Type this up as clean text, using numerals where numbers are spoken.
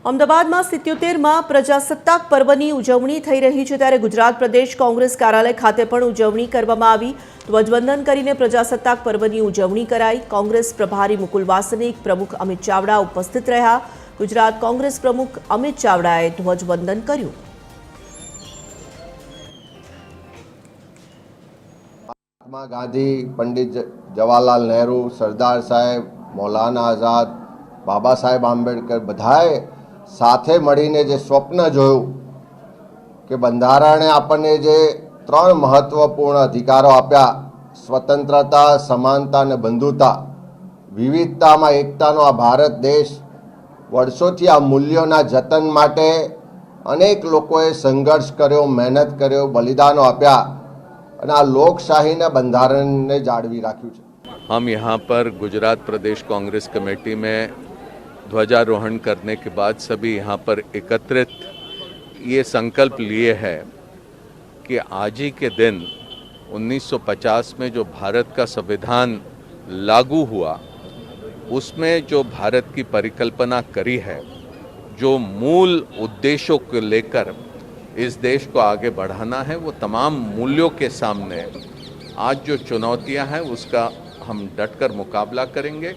અમદાવાદમાં 77માં પ્રજાસત્તાક પર્વની ઉજવણી થઈ રહી છે, ત્યારે ગુજરાત પ્રદેશ કોંગ્રેસ કાર્યાલય ખાતે પણ ઉજવણી કરવામાં આવી। ધ્વજવંદન કરીને પ્રજાસત્તાક પર્વની ઉજવણી કરાઈ। કોંગ્રેસ પ્રભારી મુકુલ વાસનિક, પ્રમુખ અમિત ચાવડા ઉપસ્થિત રહ્યા। ગુજરાત કોંગ્રેસ પ્રમુખ અમિત ચાવડાએ ધ્વજવંદન કર્યું। महात्मा गांधी, पंडित जवाहरलाल नेहरू, सरदार साहेब, मौलाना आजाद, बाबा साहेब आंबेडकर बधाए साथे मळीने जे स्वप्न जोयुं के बंधारणे आपणे जे त्रण महत्वपूर्ण अधिकारो आप्या, स्वतंत्रता, समानता ने बंधुता, विविधतामां एकतानो आ भारत देश वर्षोथी आ मूल्योना जतन माटे अनेक लोकोए संघर्ष कर्यो, मेहनत कर्यो, बलिदानो आप्या અને આ લોકશાહીના બંધારણને જાળવી રાખ્યું છે। हम यहाँ पर गुजरात प्रदेश कांग्रेस कमेटी में ध्वजारोहण करने के बाद सभी यहाँ पर एकत्रित ये संकल्प लिए है कि आज ही के दिन 1950 में जो भारत का संविधान लागू हुआ, उसमें जो भारत की परिकल्पना करी है, जो मूल उद्देश्यों को लेकर इस देश को आगे बढ़ाना है, वो तमाम मूल्यों के सामने आज जो चुनौतियां हैं उसका हम डटकर मुकाबला करेंगे।